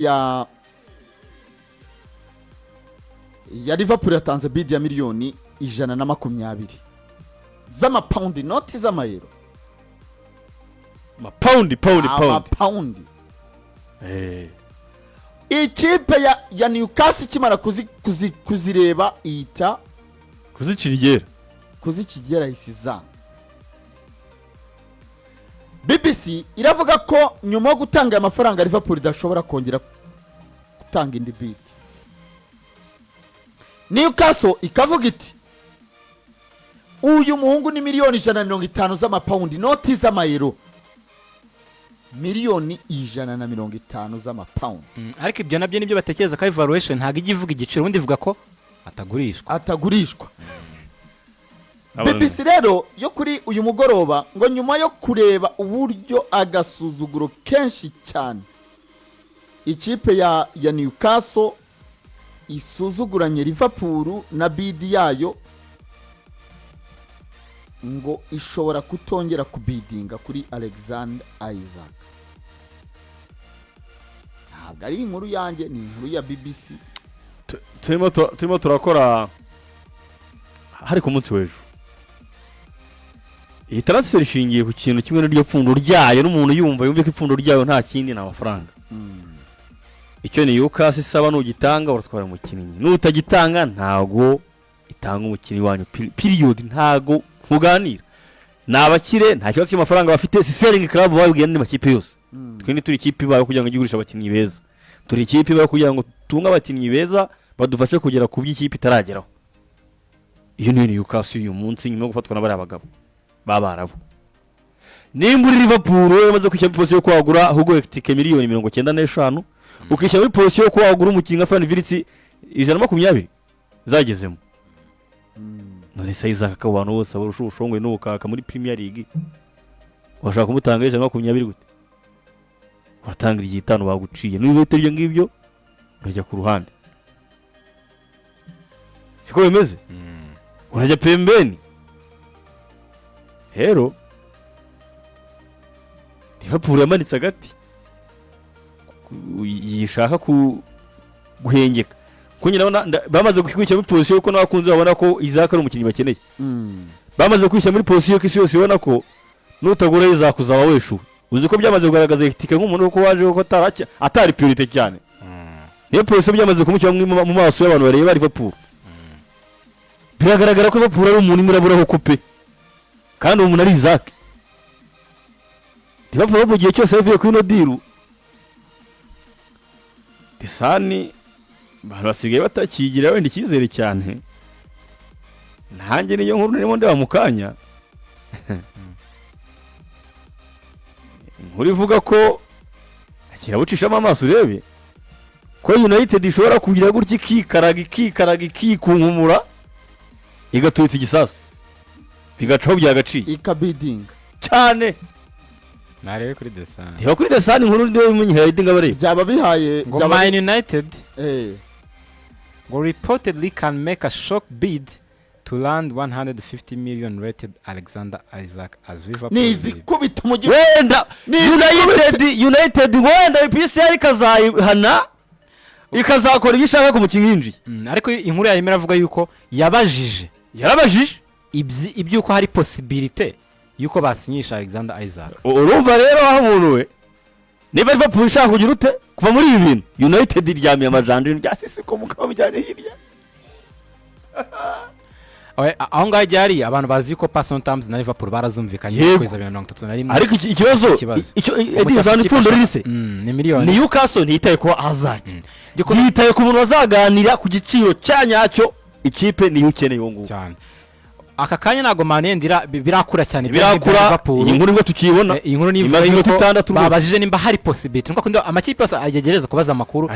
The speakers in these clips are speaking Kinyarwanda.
ya Liverpool yatanze bid ya miliyoni 120 z'amapaundi, noti z'amayero. Paundi. Ikipe ya Newcastle kimara kuzireba ita kuzikigera isiza. BBC iravuga ko nyuma yo gutanga amafaranga Liverpool idashobora kongera gutanga indi bid. Newcastle ikavuga iti uyu muhungu ni miliyoni 150 z'amapaundi, noti z'amayero miliyoni 150 z'amapaundi. Ariko ibyo nabyo nibyo batekereza ko evaluation ntago igivuga igiciro, ubundi ivuga ko atagurishwa. BBC rero yo kuri uyu mugoroba ngo nyuma yo kureba uburyo agasuzuguro kenshi cyane ikipe ya Newcastle isuzuguranye Liverpool na bid yayo, ngo ishobora kutongera kubidinga kuri Alexander Isaac. Ntabwo ari inkuru yanjye, ni inkuru ya BBC. turimo turakora hari ku munsi w'ejo. Iyi transfer ishingiye ku kintu kimwe n'iryo pfundo ryayo, n'umuntu yumve ko ipfundo ryayo nta kindi na amafaranga. Icyo ni Newcastle isaba n'ugitanga uratwara umukinnyi, n'utagitanga ntago itanga umukinnyi wanyu period, ntago muganira. Nabakire nta kibazo cy'amafaranga bafite, si selling club babwiye n'indi makipe yose. Twini turi ikipe bayo kugira ngo igigurisha abakinnyi beza, turi ikipe bayo kugira ngo tunga abakinnyi beza badufashe kugera ku by'ikipe itarageraho. Iyo ni Newcastle uyu munsi nyuma yo gufatwa n'abari abagabo babarabo. Nimba uri Liverpool yamaze kwishyura position yo kwagura ahubwo etike miliyoni 95, ukishyura muri position yo kwagura umukinnyi nka Van Virtz 120 zagezemo. None saiza akabantu bose abarusha ubushongwe n'ubukaka muri Premier League washaka kumutanga 120 gute? Watangira 5 baguciye n'ibyo ibyo ngibyo urajya ku ruhande. Siko bimeze? Urajya pembeni. Rero Liverpool yamanitse agati yishaka guhengeka. Kunyina bamaze kwishyira muri position yuko nakunze babona ko Isaac ari umukinnyi bakeneye. Bamaze kwishyira muri position yuko isi yose ibona ko nutagura Isaac uzaba weshu. Uzi ko byamaze kugaragaza etike nk'umuntu uko waje ko atari priority cyane. Niyo position byamaze kumushyira mu maso y'abantu bareba Liverpool. Biragaragara ko Liverpool ari umuntu muraburaho kupe. Kandi umuntu ari Isaac. Liverpool mu gihe cyose yavuye kuri no deal. Desani basigaye batakigira wenda ikizere cyane. Nanjye niyo nkuru nimo ndeba mukanya. Nkuru ivuga ko akirabucishamo amaso urebe ko United ishobora kugira gutya ikikaraga ikunkumura igaturitsa igisasu bigacaho byagaciye ikabiding cyane. Narebe kuri Desani. Niba kuri Desani nkuru ndiwe munyihira idinga bare. Byaba bihaye ngo Man United ngo reportedly can make a shock bid to land 150 million rated Alexander Isaac as Liverpool. Nizi kubita umugi wenda United wenda PCR ikazahana ikazakora ibishaka ku mukinnyi. Ariko inkuru yarimo iravuga yuko yarabajije ibyuko hari possibility yuko basinyisha Alexander Isaac. Urumva rero aho umuntu we niba Liverpool ishaka kugira ute kuva muri ibi bintu United iryamiye amajanja byasisi ko mukaba bijyanye hirya. Aho ngaho ryari abantu bazi ko Person Terms na Liverpool barazumvikanye kweza 2031. Ariko ikibazo icyo edizana ifundo rise ni miliyoni. Newcastle ntitaye ko azanye. Yitaye ku muntu bazaganira ku giciro cyanyacyo ikipe niyo ukeneye ngo cyane. Aka kanya nago manendira birakura cyane birakura. Iyi nkuru ngo tukibona iyi nkuru nivuga yuko babajije nimba hari possibility nuko amakipe yose agegereza kubaza amakuru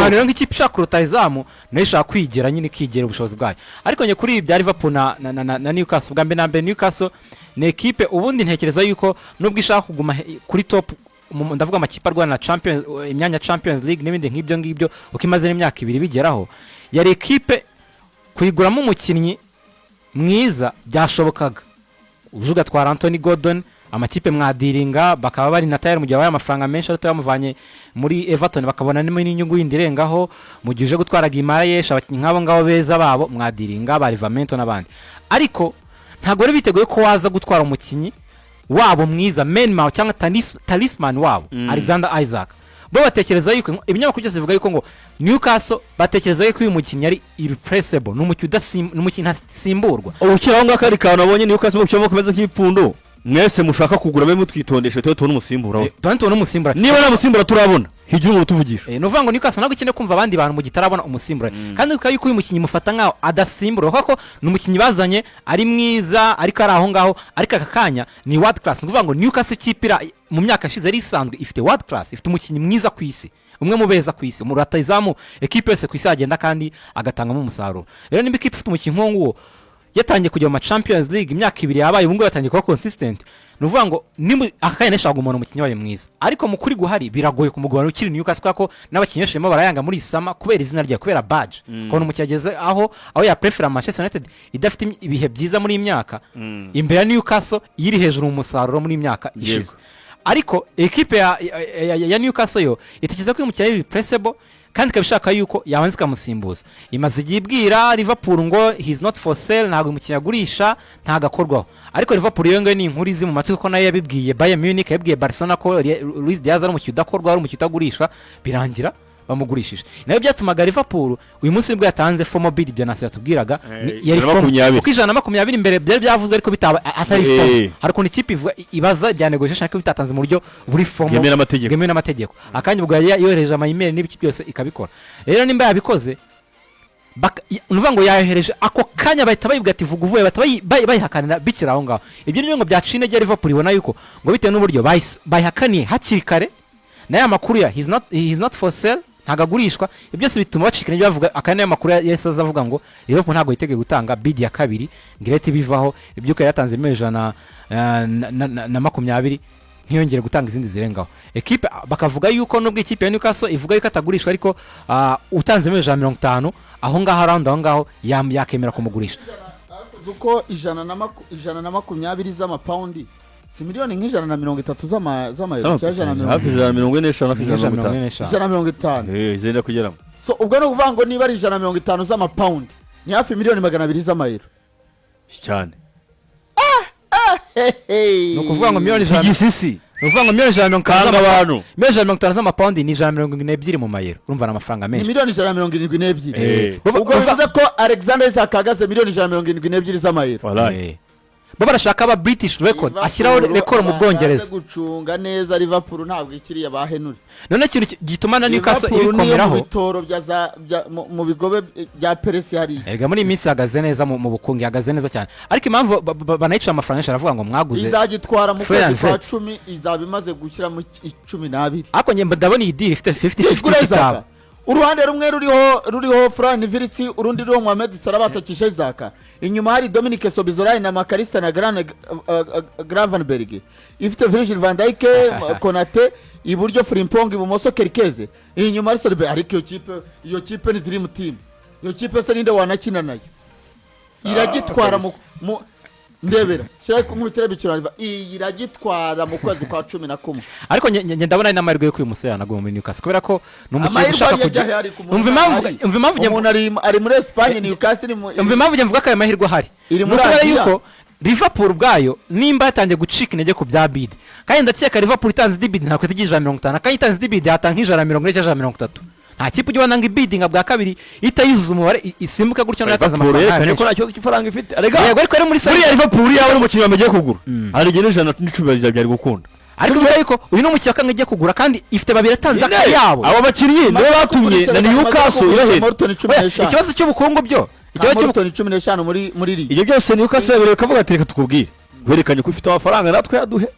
rero nk'ikipe ishaka rutayizamu nayo ishaka kwigera nyine ikigera ubushobozi bwayo. Ariko nye kuri bya Liverpool na Newcastle bwa mbe Newcastle ni ekipe ubundi ntekereza yuko nubwo ishaka kuguma kuri top, ndavuga amakipe arwana na Champions imyanya Champions League n'ibindi nk'ibyo ngibyo ukimaze n'imyaka 2 bigeraho, yari ekipe kuyiguramo umukinnyi mwiza byashobokaga. Ujuga twara Anthony Gordon amakipe mwadiringa bakaba bari na tayari mu gihe wabaye amafaranga menshi ariko yamuvanye muri Everton bakabona n'inyungu yindi irengaho mu gihe uje gutwara Gimareyesh abakinnyi nk'abo ngabo beza babo mwadiringa ba Livramento n'abandi ariko ntabwo rero biteguye ko waza gutwara umukinnyi wabo mwiza Menmao cyangwa talisman wabo Alexander Isaac bo batekereza yuko ibinyamakuru byose bivuga yuko ngo Newcastle batekereza yuko uyu mukinnyi ari irreplaceable n'umukinnyi ntasimburwa ubukiraho ngaho kari kantu abonye Newcastle bukiramo kumeze nk'ipfundo mwese mushaka kugura be mutwitondeshe tuwe tubone umusimbura tubone umusimbura niba nta musimbura turabona higira umuntu tuvugisha no vuga ngo Newcastle ntabwo ikeneye kumva abandi bantu mu gitarabona umusimbura kandi ukaba yuko uyu mukinnyi mufata nkaho adasimbura kuko ni umukinnyi bazanye ari mwiza ariko ari aho ngaho ariko aka kanya ni world class ni ukuvuga ngo Newcastle kipira mu myaka ishize yari isanzwe ifite world class ifite umukinnyi mwiza ku isi umwe mu beza ku isi mu rutayizamu ekipe yose ku isi agenda kandi agatangamo umusaruro rero nimba ikipe ifite umukinnyi nk'uwo yatangiye kujya mu Champions League imyaka 2 yabaye ubungu yatangiye kuba consistent nuvuga ngo akanya neshaka umuntu umukinnyi wayo mwiza ariko mu kuri guhari biragoye kumugabana ukiri Newcastle ko n'abakinnyi bashema barayanga muri isama kubera izina rya kubera badge kubona umukiyageze aho ya prefer Manchester United idafite ibihe byiza muri imyaka imbere ya Newcastle yiri hejuru mu musaruro muri imyaka ishize ariko ekipe ya Newcastle yo itekeza ko uyu mukinnyi replaceable kandi kabishaka yuko yabanze kamusimbuza imaze igibwira Liverpool ngo he's not for sale ntago umukinnyi agurisha ntagakorwaho ariko Liverpool yo ngo ni inkuru izi mu matwi ko nayo yabibwiye Bayern Munich yabwiye Barcelona ko Luis Diaz ari umukinnyi udakorwa ari umukinnyi utagurisha birangira bamugurishije nayo byatumaga Liverpool uyu munsi nibwo yatanze formal bid bya Nasser yatubwiraga yari formal uko 120 imbere byari byavuzwe ariko bitaba atari formal ariko ni ikipe ibaza bya negotiation ariko bitatanze mu buryo buri formal gemewe n'amategeko akanya ubwo yohereje ama email n'ibiki byose ikabikora rero nimba yabikoze nuvuga ngo yayohereje ako kanya bahita bayibwa ati vuga uvuye bayihakanira bikira aho ngaho ibyo niyo ngo byacine rya Liverpool ibona yuko ngo bitewe n'uburyo bayihakaniye hakiri kare nayo makuru ya he's not for sale ntagagurishwa ibyo byose bituma bacikana ibyo bavuga akanya makuru yese azavuga ngo Liverpool ntago yitege gutanga bid ya kabiri ngirete bivaho ibyo ko yatanze na 20 ntiyongere gutanga izindi zirengaho ekipe bakavuga yuko nubwo ikipe ya Newcastle ivuga yuko atagurishwa ariko utanze 50 aho ngaho around aho ngaho yakemera kumugurisha uko 120 z'amapaundi si miliyoni nk'J130 z'amayero cyangwa J150 zenda kugeramo so ubwo no kuvuga ngo niba ari 150 z'amapaundi ni hafi miliyoni 200 z'amayero cyane no kuvuga ngo miliyoni igisisi uvuga ngo miliyoni 150 z'amapaundi ni 172 mu mayero urumva amafaranga menshi ni miliyoni 172 ubwo bivuze ko Alexander Isaac ahagaze miliyoni 172 z'amayero bo barashaka aba British record ashyiraho record mu Bwongereza gucunga neza Liverpool ntabwo ikiriye bahenuri none kintu gituma na Newcastle ibikomeraho bitoro mu bigobe bya Peresi hari erega muri iminsi hagaze neza mu bukungi hagaze neza cyane ariko impamvu banayica amafaranga aravuga ngo mwaguze izagitwara mu kwezi kwa 10 izaba imaze gushyira mu 12 ariko nge ndabona iyi deal ifite 50-50 kitaba uruhande rumwe ruriho Fran Viritsi urundi ruriho Mohamed Salah batakisha Isaac inyuma hari Dominic Szoboszlai na Makalista na Gravenberch ifite Virgil van Dijk Konate iburyo Frimpong ibumoso Kerkeze inyuma ari Solberg ariko iyo kipe ni dream team iyo kipe se ninde wanakina nayo iragitwara mu ndebera cyari kumwitera bikirariva iragitwara mu kwezi kwa 11 ariko nge ndabona ari namarwe yo kwimusera nago muri Newcastle kubera ko n'umukinnyi ushaka kujya umva impamvu umuntu ari muri Espagne Newcastle umva impamvu nge mvuga ko aya mahirwe ahari kubera yuko Liverpool bwayo nimba yatangiye gucika intege ku bya bid kandi ndacyeka Liverpool itanze bid ntabwo itigije 50 kandi itanze bid yatanga 140 nta kipe ujya wananga bidding bwa kabiri itayuzuza umubare isimbuka gutyo n'akaza amafaranga ko nta kibazo cy'ifaranga ifite yego ariko ari muri Liverpool yawe n'umukinnyi bagiye kugura ari igihe n'J110 byari gukunda ariko bivuga yuko uyu n'umukinnyi akanga igiye kugura kandi ifite babiri atanze akayabo abo bakinnyi nibo batumye na Newcastle irahera ikibazo cy'ubukungu byo ikibazo cy'ubukungu 15 muri iri ibyo byose Newcastle bireka kavuga ati reka tukubwire werekanye ko ufite amafaranga natwe yaduhe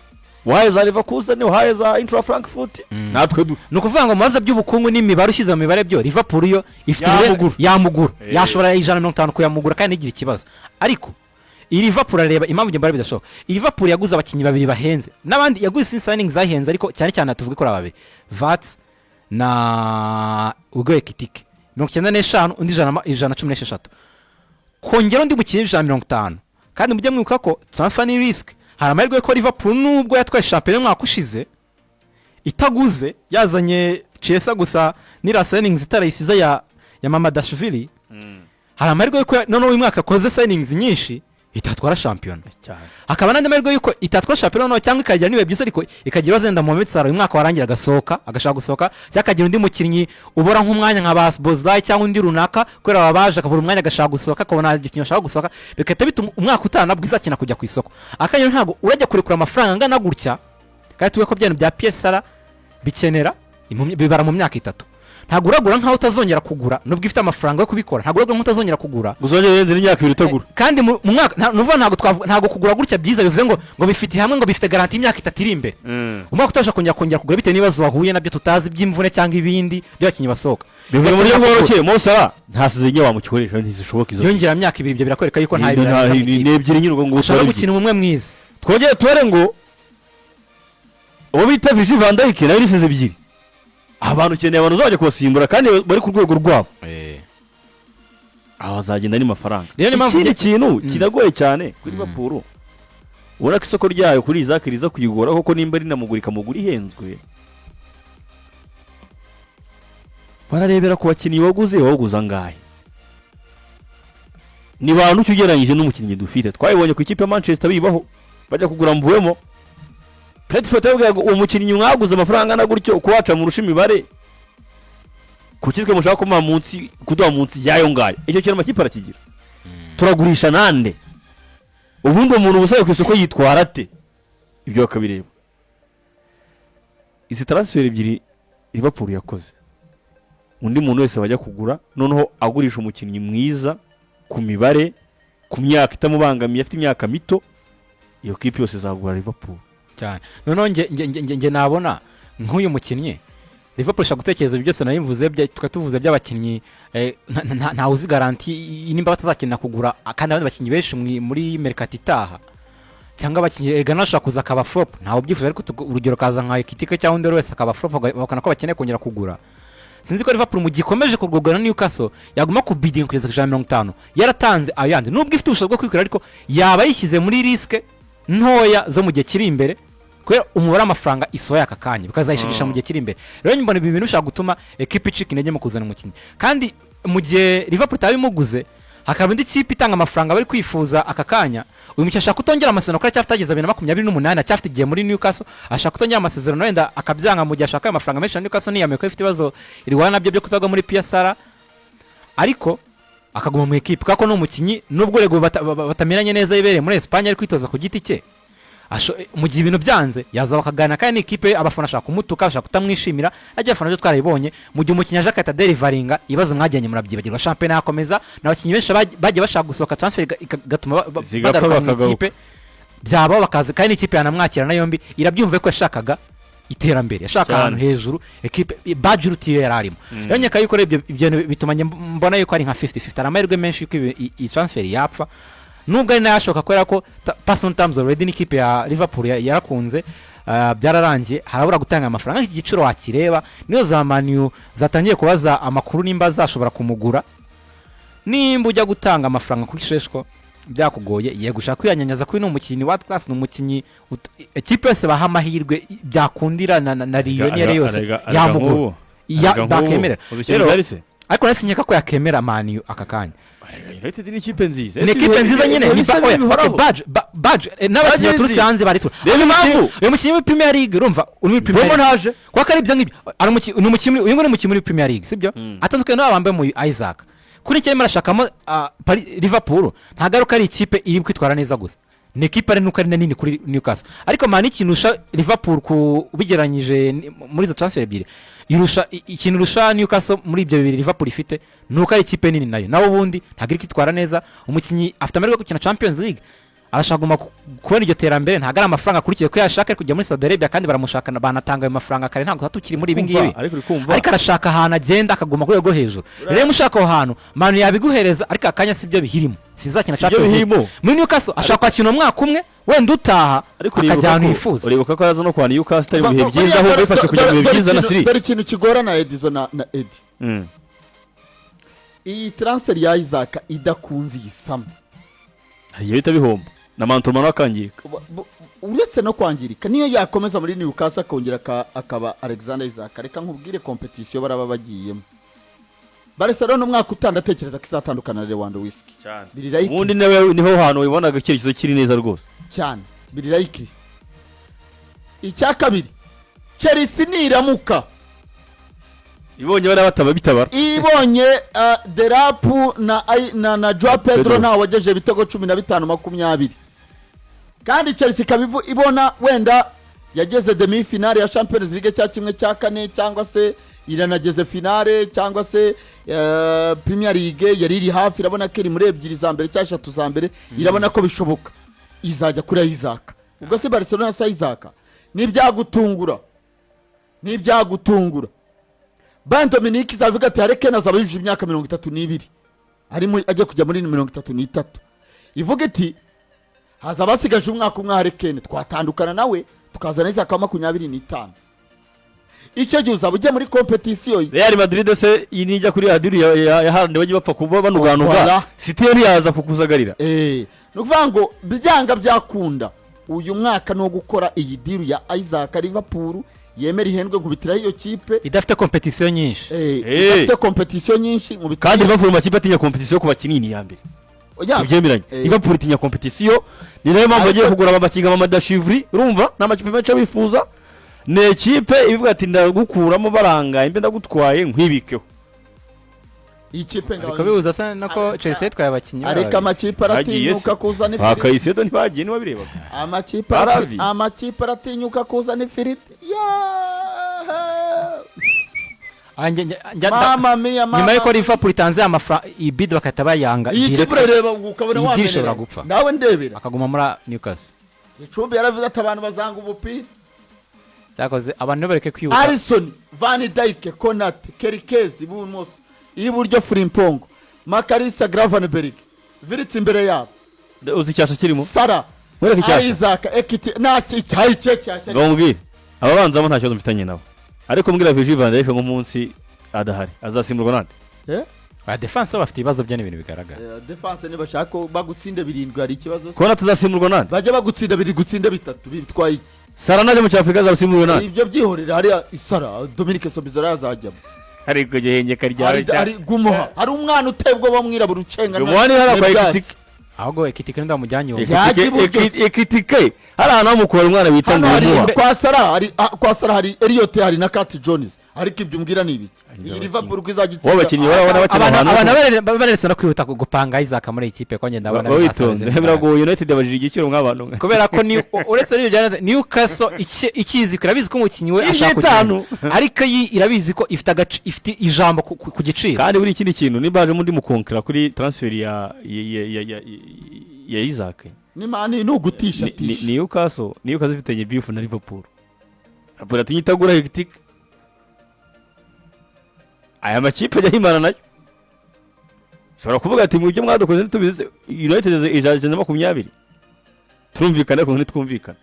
waheza Leverkusen waheza Eintracht Frankfurt natwe nuko kuvuga ngo maze by'ubukungu n'imibare ushize mu mibare byo Liverpool yo ifite yamugura yashobora 150 kuyamugura kandi igira ikibazo ariko Liverpool areba impamvu nge mbara bidashoboka Liverpool yaguze abakinnyi babiri bahenze nabandi yaguze signing zahenze ariko cyane cyane atuvuge ko babiri Vats na Ugo Ekitike 95 undi 116 kongera undi mukinnyi 150 kandi mujye mwibuka ko transfer ni risk hari amahirwe ko Liverpool nubwo yatwaye shampiyona umwaka ushize itaguze yazanye Chelsea gusa nira signings itarayisize ya Mamadashvili, hari amahirwe yuko noneho uyu mwaka akoze signings nyinshi itatwara shampiyona cyane. Hakaba n'andi mahirwe yuko itatwara shampiyona no cyangwa ikagira niwe byiza ariko ikagira bazenda mu Mohamed Salah uyu mwaka warangira agashaka gusohoka cyangwa akagira undi mukinnyi ubora nk'umwanya nka Bas Bozlai cyangwa undi runaka kubera babaje akabura umwanya agashaka gusohoka akabona igikinyo ashaka gusohoka bikahita bituma umwaka utana bwiza akina kujya ku isoko. Akanyo ntago urajya kurekura amafaranga angana gutya kandi tuwe ko byane bya PSR bikenera bibara mu myaka 3. Ntago uragura nkaho utazongera kugura nubwo ifite amafaranga yo kubikora, ntago uragura nkaho utazongera kugura uzongera yenze imyaka 2 utagura kandi mu mwaka nuvuga ntago kugura gutya byiza bivuze ngo bifite hamwe ngo bifite garanti imyaka 3 iri imbere. Umwaka utasha kongera kugura bite nibazo wahuye nabyo tutazi by'imvune cyangwa ibindi byakinyi basohoka bivuga muri bworoke Mosala ntasize njye wamukikoresha ntizishoboka izo yongera imyaka 2 ibyo birakwereka yuko nta nebyiri nyir'ugo ngo ushaka gukina umwe mwiza. Twongeye tore ngo uwo bita Virgil van Dijk nawe risize 2 abantu keneye abantu uzajya kubasimbura kandi bari ku rwego rwabo aho azagenda ni mafaranga. Ikindi kintu kiragoye cyane kuri Liverpool ubona ko isoko ryayo kuri Isaac riza kuyigora koko nimba ari namugurika muguri ihenzwe bararebera ku bakinnyi waguza ngahe ni bantu cyugeranyije n'umukinnyi dufite twayibonye ku ikipe ya Manchester bibaho bajya kugura mvuwemo Brentford yabwiye uwo mukinnyi mwaguze amafaranga na gutyo kuwaca mu rushimibare kukizwe mushaka kuma munsi kuduha munsi yayo ngayo icyo kintu amakipe arakigira turagurisha nande ubundi umuntu ubusaye ku isoko yitwara ate ibyo bakabireba. Izi transfer 2 Liverpool yakoze undi muntu wese bajya kugura noneho agurisha umukinnyi mwiza ku mibare ku myaka itamubangamiye afite imyaka mito iyo kipe yose zagura Liverpool cyane. Noneho nge nabona nk'uyu mukinnyi Liverpool shaka gutekereza byose narimvuze tuvuze by'abakinnyi nta uzi garanti nimba batazakina kugura kandi abandi bakinnyi benshi muri mercato itaha cyangwa abakinnyi eganasha kuza akaba flop ntawo byifuza ariko urugero kaza nka Ekitike cyangwa undi wese akaba flop bakana ko bakeneye kongera kugura. Sinzi ko Liverpool mu gikomeje kurwogana Newcastle yaguma ku bidding kugeza 50 yaratanze ayandi nubwo ifite ubushobozi bwo kwikura ariko yaba yishyize muri risk ntoya zo mu gihe kiri imbere kubera umubare amafaranga isoya aka kanya bikazayishigisha mu gihe kiri imbere. Rero nyibona ibi bintu ushaka gutuma equipe icika intege mu kuzana umukinnyi kandi mu gihe Liverpool tabimuguze hakaba indi kipe itanga amafaranga bari kwifuza aka kanya uyu mukinnyi ashaka kutongera amasezerano kandi cyafitageza 2028 cyafite igihe muri Newcastle ashaka kutongera amasezerano wenda akabyanga mu gihe ashaka amafaranga menshi Newcastle niyamye ko ifite ibibazo irwana nabyo byo kutagwa muri PSR ariko akaguma mu equipe kako no mukinnyi nubwo rego batamiranye neza ibereye muri Espagne ari kwitoza ku giti cye mu gihe ibintu byanze yaza bakagana kandi ikipe abafana ashaka kumutuka ashaka kutamwishimira ajya afana byo twarayibonye mu gihe umukinnyi aje akata delivaringa ibazo mwajyanye murabyibagirwa shampiyona yakomeza n'abakinnyi benshi bagiye bashaka gusohoka transfer gatuma badaruka mu ikipe byaba bakaza kandi ikipe yanamwakira na yombi irabyumva ko yashakaga iterambere yashaka ahantu hejuru equipe budget rutiye yararimo rero nyaka yuko ibyo bituma mbona yuko ari nka 50-50 aramayirwe menshi yuko iyi transfer yapfa nubwo ari nayashoka kwera ko personal terms already n'ikipe ya Liverpool yarakunze byararangiye harabura gutanga amafaranga iki giciro wakireba niyo za Man U zatangiye kubaza amakuru nimba zashobora kumugura nimba ujya gutanga amafaranga kuri Sheshko byakugoye yego ushaka kwiyanyanyaza kuri no mukinnyi world class no mukinnyi equipe yose baha amahirwe byakundira na Rio niyo yose yamugura bakemera rero ariko nasinyeka ko yakemera Man U aka kanya United ni ikipe nziza ni ikipe nziza nyine ni badge n'abakinnyi baturutse hanze baritura uyu mukinnyi wa Premier League urumva uri Premier League ntaje kwa kari ibyo ngibyo ni umukinnyi uyu ngone mukinnyi muri Premier League sibyo atandukanye n'abambaye mu Isaac kuri cyane marashakamo Liverpool ntagaruka ari ikipe iri kwitwara neza gusa ni ikipe ari nuko ari nini kuri Newcastle ariko Man ikinusha Liverpool ku bigeranyije muri za transfer 2 irusha ikintu rusha Newcastle muri ibyo 2 Liverpool ifite nuko ari ikipe nini nayo nawo bundi ntagiri kwitwara neza umukinnyi afite amahirwe yo gukina Champions League arashaguma kubona iryo terambere ntagara amafaranga kurikiye ko yashaka kujya muri Saudi Arabia kandi baramushaka banatanga ayo mafaranga kare ntabwo tatukiri muri ibi ngibi ariko arashaka ahantu agenda akaguma kuri rwo hejuru rero mushaka aho hantu Man yabiguhereza ariko akanya sibyo bihirimo sizakina Champions League muri Newcastle ashaka kwakina umwaka umwe wenda utaha akajyana yifuza uribuka ko araza no kwa Newcastle mu bihe byiza aho bifashe kujya mu bihe byiza na Siri dore ikintu kigorana Edison na Edi iyi transfer ya Isaac idakunze yisama iyo itabihomba na Mantomano akangirika. Uretse no kwangirika niyo yakomeza muri Newcastle akongera akaba Alexander Isaac, reka nkubwire competition baraba bagiyemo. Barcelona umwaka utandatekereza ko izatandukana na Lewandowski cyane. Ubundi niho hantu wibonaga icyerekezo kiri neza rwose cyane birirayiki. Icya kabiri Chelsea niramuka ibonye bari bataba bitabara, ibonye Derapu na Joao Pedro nawe wageje ibitego 15-20, kandi Chelsea kabivu ibona wenda yageze demi finale ya Champions League cya kimwe cya kane, cyangwa se iranageze finale, cyangwa se Premier League yari iri hafi, irabona ko iri muri ebyiri za mbere cyangwa eshatu za mbere, irabona ko bishoboka izajya kuri Isaac. Ubwo se Barcelona sa Isaac nibyagutungura Bayern Dominique zavuga ati Harry Kane azaba yujuje imyaka 32 ajye kujya muri 33, ivuga iti haza basigaje umwaka umwe Harry Kane twatandukana nawe tukazana Isaac 25. Icyo gihe uzaba ujya muri competition. Real Madrid se inijya kuri Adiri ya Haaland bajye bapfa kuba banuganuga City yari yaza kukuzagarira. Nukuvuga ngo byanga byakunda uyu mwaka no gukora iyi deal ya Isaac Liverpool yemera ihendwe nkubitira iyo kipe idafite competition nyinshi. Idafite competition nyinshi nkubitira, kandi Liverpool makipe atinya competition ku bakinini ya mbere. Tubyemeranye Liverpool itinya competition, ni nayo mpamvu bagiye kugura amakinga Mamadashivri, urumva n'amakipe menshi abifuza. Ne ekipe ivuga ati ndagukuramo baranga imbe ndagutwaye nkwibikeho. Ikipe ngaho bibuza sana nako Chelsea twaye abakinnyi areka amakipe aratinyuka kuzana ifiriti. Bakaisedo ntibagiye niba bireba. Amakipe aratinyuka kuzana ifiriti. Mama mia mama. Nyuma yuko Liverpool itanze amafaranga ibid bakata bayanga direct. Reba ukabona wamenera. Nawe ndebera. Akaguma muri Newcastle. Icumbi yaravuze ati abantu bazanga ubupira. Cyakoze abantu bareke kwibuka. Alisson, Van Dijk, Konate, Kerkez ibumoso, iburyo Frimpong, Makarisa Gravenberch, Viritsi imbere yabo. Uzi cyasha kirimo? Sara. Isaac Ekiti naki cyayi cyashya. Ngombi. Ababanzamo nta cyo mfitanye nabo. Ariko mbwira Virgil van Dijk nk'umunsi adahari azasimburwa nande? Defense bafite ibibazo byo n'ibintu bigaragara. Defense ne bashaka bagutsinde 7 hari ikibazo. Kona tuzasimburwa nande? Bajya bagutsinda 2 gutsinda 3 bitwaye. Sara naje mu cyafrika azasimburwa nande? Ibyo byihorera hari Sara Dominique Sobizora yazajyamo. Ariko gihenge karyawe cyane. Ari gumuha. Hari umwana utebwo bamwirabura ucenga. Umwani harako Ekitike. Ahubwo Ekitike ndamujyanye wo. Ekitike. Hari namukora umwana bita Ngumuha. Kwa Sara hari Elliot hari na Cat Jones. Ariko ibyo mbwira nibi. Iyi Liverpool kwizagitsinda. Wabakinyi barabona bakina abantu barese no kwihuta gupanga Isaac muri ikipe ko ngenda abana bisasanze. Birago United yabajije igiciro nk'abantu. Kubera ko ni uretse n'ibyo byana Newcastle ikizi kirabizi ko umukinyi we ashaka kugenda. Ariko irabizi ko ifite ijambo ku giciro. Kandi buri ikindi kintu nibaje mundi mukonkera kuri transfer ya Isaac. Ni mani nugutisha tisha. Newcastle ifitanye beef na Liverpool. Apura tunyitagura Hectic. Aya makipe yahimana nayo. Shobora kuvuga ati mu byo mwadukoze ntitubize United ijaje na 20. Turumvikana ko ntitwumvikana.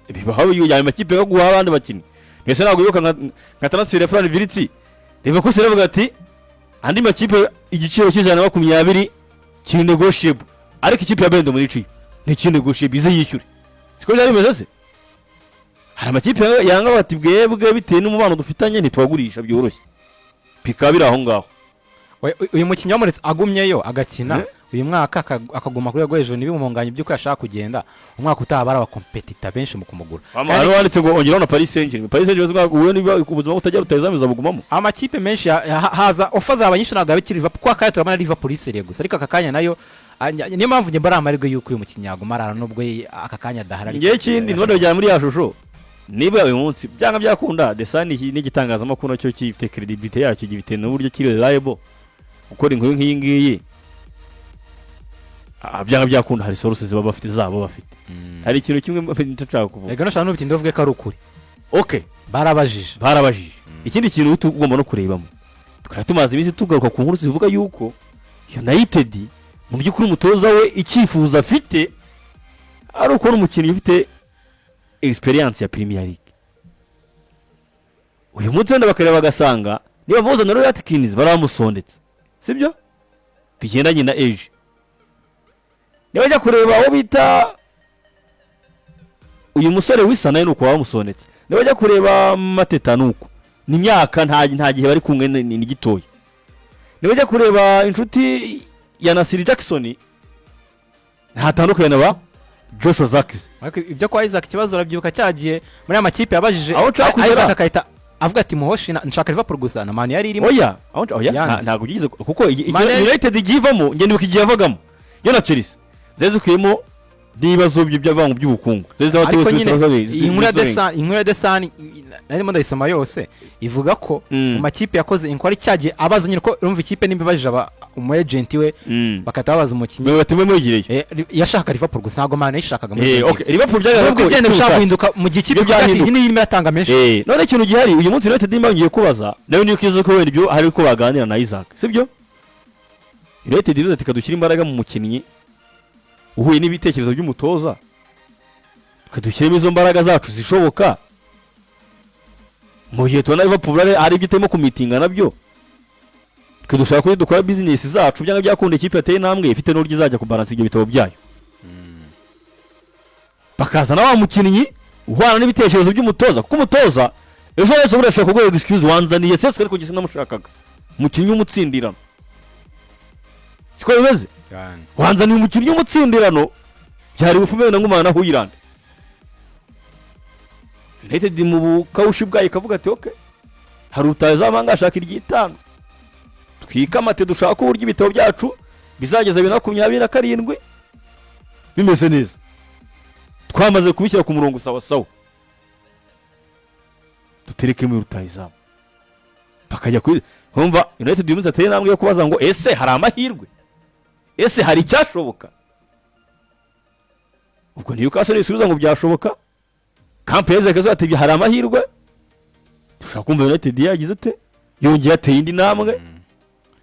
Bibaho ya makipe yo guha abandi bakinyi. Ngese nago yoka nka transfer Fran Viritsi. Liverpool seravuga ati andi makipe igiciro cy'ijana 20 kiri negotiable. Ariko ikipe ya Bendo muri ci ni kiri negotiable ize yishyure. Siko byari bimeze se? Hari amakipe yanga bati bwebwe bitewe n'umubano dufitanye ntitwagurisha byoroshye. Pikabira aho ngaho. Uyu mukinnyi wamuretse agumyeyo agakina uyu mwaka akaguma kuri rwego nibimumunganye byuko yashaka kugenda umwaka utabara aba competitor benshi mu kumugura. Kandi wanditse ngo ongeraho na Paris Saint-Germain. Paris Saint-Germain uwe niba ubuzima butajya rutazamiza bugumamo. Amakipe menshi haza offer zaba nyinshi naga bikiri Liverpool kwa kaya turabona Liverpool serie gusa ariko akakanya nayo niyo mpamvu nge mbara amarigwe yuko uyu mukinnyi yaguma arara nubwo akakanya dahara. Ngiye kindi none bya muri yashusho. Niba uyu munsi byanga byakunda Desani n'igitangazamakuru cyo kifite credibility yacyo gifite n'uburyo kiri reliable ukora inkuru nk'iyi ngiyi. Byanga byakunda hari sources baba bafite zabo bafite. Hari ikintu kimwe ntacaka kuvuga. Ega no shano bitinde uvuge ko ari ukuri. Okay, barabajije. Ikindi kintu tugomba no kurebamo. Tukaba tumaze iminsi tugaruka ku nkuru zivuga yuko United mu by'ukuri umutoza we icyifuza afite ari uko umukinnyi ufite experience ya Premier League. Uyu munsi wenda bakareba bagasanga niba bozana Roy Atkins baramusondetse. Sibyo? Bigendanye na age. niba ajya kureba aho bita uyu musore wisa nawe nuko wamusonetse, niba ajya kureba Mateta nuko ni imyaka nta gihe bari kumwe ni gitoya, niba ajya kureba inshuti ya Nasiri Jackson ntatandukanye na ba Joshua Zakis. Ibyo kwa Isaac kibazo urabyibuka cyagiye muri amakipe yabajije Isaac akahita avuga ati muhoshi nshaka Liverpool gusa na Man yari irimo. Oya ntabwo ugize kuko United igivamo ngende ukigiye avagamo yo na Chelsea zezukuyemo n'ibibazo by'avangu by'ubukungu. Inkuru ya Desani narimo ndayisoma yose ivuga ko mu makipe yakoze inkwari cyagiye abazanye ko urumva ikipe nimbibajije umu agent we bakata babaza umukinnyi batimwe mwegireyo yashaka Liverpool gusa ntago Man yashakaga mu Liverpool byagaga ko igenda bishaka guhinduka mu gihe ikipe kandi hini irimo yatanga menshi. None ikintu gihari uyu munsi United ngiye kubaza nayo niyo kizo ko wenda ibyo hari ko baganira na Isaac sibyo. United iruza tikadushyira imbaraga mu mukinnyi uhuye n'ibitekerezo by'umutoza kadushyiremo izo mbaraga zacu zishoboka mu gihe tubona Liverpool ari ibyo itemo kumitinga nabyo dushaka ko dukora business zacu byanga byakunda ikipe yateye intambwe ifite n'uryo izajya kubalansa ibyo bitabo byayo bakazana wa mukinnyi uhwana n'ibitekerezo by'umutoza kuko umutoza ejo wese urashaka kugura excuse wanzaniye sese ariko gisa namushakaga umukinnyi w'umutsindirano siko bimeze wanzaniye umukinnyi w'umutsindirano byari bufume na ngumana huyirande United mu bukawushi bwayo ikavuga ati okay hari utazamanga ashaka iryitano twikamate dushaka uburyo ibitabo byacu bizageza 2027 bimeze neza twamaze kubishyira ku murongo sawa dutereke mu rutayizamu bakajya kuri humva United yumuze ateye namwe yo kubaza ngo ese hari amahirwe ese hari cyashoboka ubwo Newcastle isubiza ngo byashoboka Campbell kazo ati hari amahirwe dushaka kumva United yagize ate yongeye ateye indi namwe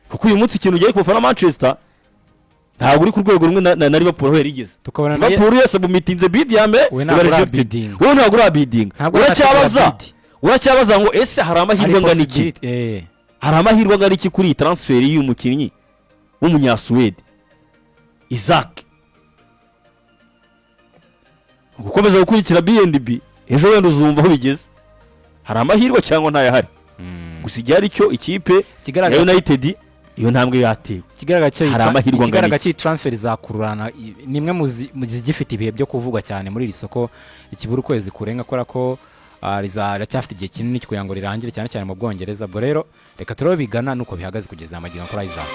kuko uyu munsi ikintu ugiye kufana Manchester ntabwo uri ku rwego rumwe na Liverpool aho yarigeze tukabona Liverpool yose bumitinze bid ya mbere we ntabwo ura bidding uracyabaza ngo ese hari amahirwe angana iki hari amahirwe angana iki kuri transfer y'uyu mukinnyi w'umunyasuwede Isaac gukomeza gukurikira BNB ejo wenda uzumva aho bigeze hari amahirwe cyangwa ntayahari gusa igihe ari cyo ikipe ya United iyo ntambwe yatewe kigaragara cyo transfer zakururana nimwe mu zigifite ibihe byo kuvugwa cyane muri iri soko ikibura ukwezi kurenga kora ko rizacyafite igihe kinini cyo kugira ngo rirangire cyane cyane mu Bwongereza. Bwo rero reka turabigana nuko bihagaze kugeza amagingo kuri Isaac.